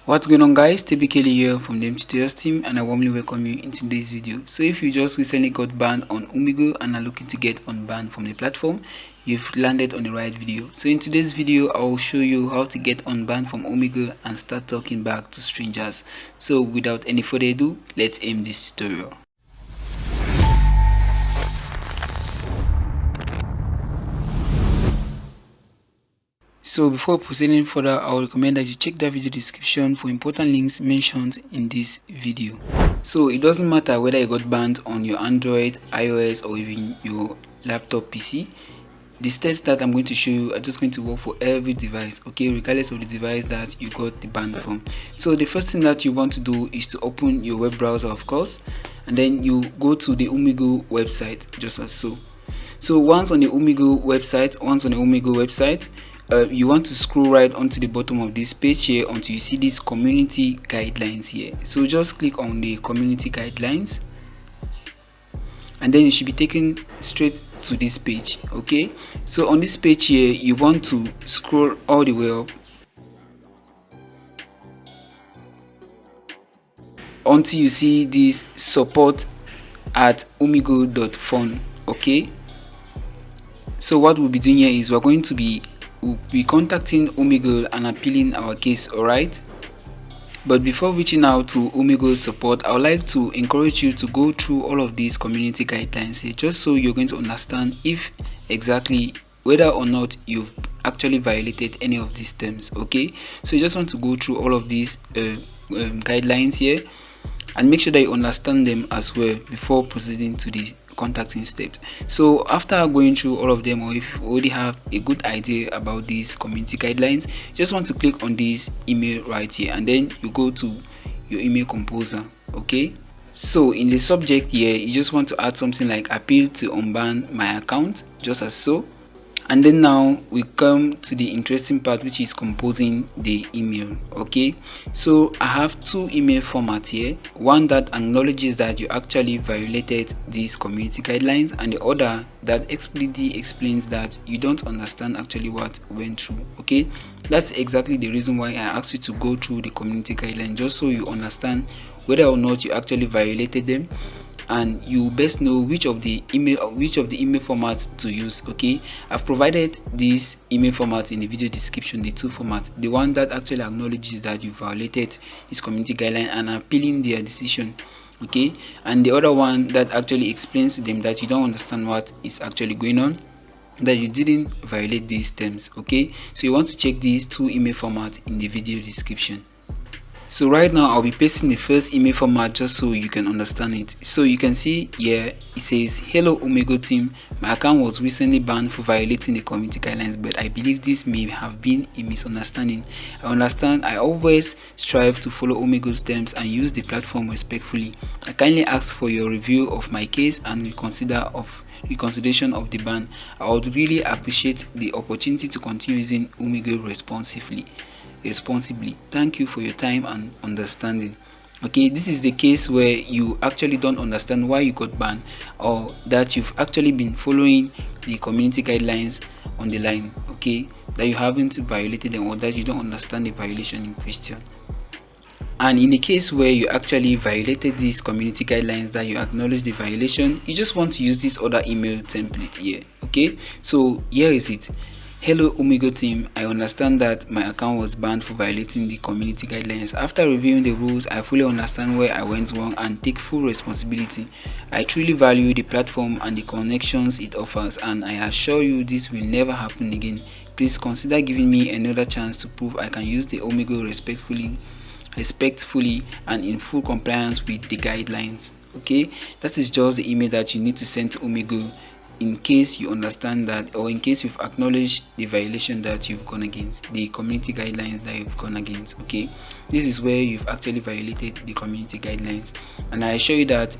What's going on, guys? TBK here from the Tutorials team, and I warmly welcome you in today's video. So if you just recently got banned on Omegle and are looking to get unbanned from the platform, you've landed on the right video. So in today's video, I will show you how to get unbanned from Omegle and start talking back to strangers. So without any further ado, let's aim this tutorial. So before proceeding further, I would recommend that you check the video description for important links mentioned in this video. So it doesn't matter whether you got banned on your Android, iOS, or even your laptop PC. The steps that I'm going to show you are just going to work for every device, okay, regardless of the device that you got the ban from. So the first thing that you want to do is to open your web browser, of course, and then you go to the Uhmegle website, just as so. So once on the Uhmegle website, you want to scroll right onto the bottom of this page here until you see these community guidelines here. So just click on the community guidelines, and then you should be taken straight to this page. Okay, so on this page here, you want to scroll all the way up until you see this support at Uhmegle.fun. Okay, so what we'll be doing here is we'll be contacting Omegle and appealing our case. Alright, but before reaching out to Omegle support, I would like to encourage you to go through all of these community guidelines here, just so you're going to understand if exactly whether or not you've actually violated any of these terms. Okay, so you just want to go through all of these guidelines here and make sure that you understand them as well before proceeding to the contacting steps. So after going through all of them, or if you already have a good idea about these community guidelines, you just want to click on this email right here, and then you go to your email composer. Okay, so in the subject here, you just want to add something like appeal to unban my account, just as so. And then now we come to the interesting part, which is composing the email. Okay, so I have two email formats here, one that acknowledges that you actually violated these community guidelines, and the other that explicitly explains that you don't understand actually what went through. Okay, that's exactly the reason why I asked you to go through the community guidelines, just so you understand whether or not you actually violated them, and you best know which of the email formats to use. Okay, I've provided this email format in the video description, the two formats, the one that actually acknowledges that you violated this community guideline and appealing their decision, okay, and the other one that actually explains to them that you don't understand what is actually going on, that you didn't violate these terms. Okay, so you want to check these two email formats in the video description. So right now I'll be pasting the first email format just so you can understand it. So you can see here it says, hello Omegle team, my account was recently banned for violating the community guidelines, but I believe this may have been a misunderstanding. I understand I always strive to follow Omegle's terms and use the platform respectfully. I kindly ask for your review of my case and reconsideration of the ban. I would really appreciate the opportunity to continue using Omegle responsibly. Thank you for your time and understanding. Okay, this is the case where you actually don't understand why you got banned, or that you've actually been following the community guidelines on the line, okay, that you haven't violated them, or that you don't understand the violation in question. And in the case where you actually violated these community guidelines, that you acknowledge the violation, you just want to use this other email template here. Okay, so here is it. Hello Omegle team, I understand that my account was banned for violating the community guidelines. After reviewing the rules, I fully understand where I went wrong and take full responsibility. I truly value the platform and the connections it offers, and I assure you this will never happen again. Please consider giving me another chance to prove I can use the Omegle respectfully and in full compliance with the guidelines. Okay, that is just the email that you need to send to Omegle in case you understand that, or in case you've acknowledged the violation that you've gone against, the community guidelines that you've gone against. Okay, this is where you've actually violated the community guidelines, and I assure you that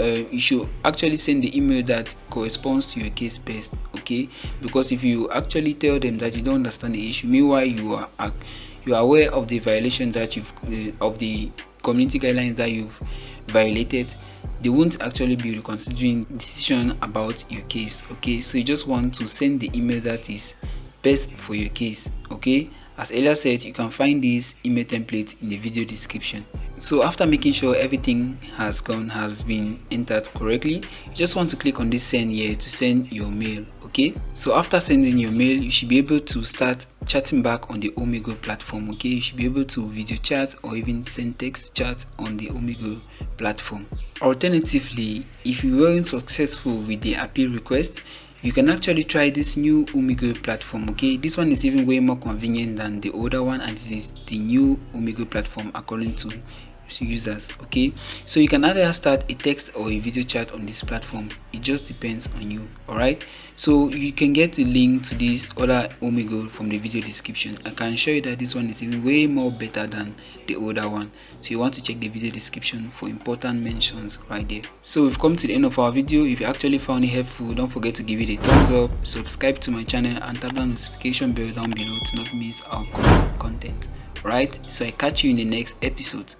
you should actually send the email that corresponds to your case best. Okay, because if you actually tell them that you don't understand the issue, meanwhile you are aware of the violation that you've of the community guidelines that you've violated, they won't actually be reconsidering decision about your case. Okay, so you just want to send the email that is best for your case. Okay, As earlier said, you can find this email template in the video description. So after making sure everything has been entered correctly, you just want to click on this send here to send your mail. Okay, so after sending your mail, you should be able to start chatting back on the Omegle platform. Okay, you should be able to video chat or even send text chat on the Omegle platform. Alternatively, if you weren't successful with the appeal request, you can actually try this new Uhmegle platform. Okay, this one is even way more convenient than the older one, and this is the new Uhmegle platform according to users. Okay, so you can either start a text or a video chat on this platform. It just depends on you. All right, so you can get a link to this other Uhmegle from the video description. I can show you that this one is even way more better than the older one, so you want to check the video description for important mentions right there. So we've come to the end of our video. If you actually found it helpful, don't forget to give it a thumbs up, subscribe to my channel, and tap the notification bell down below to not miss our content. Right, so I catch you in the next episode.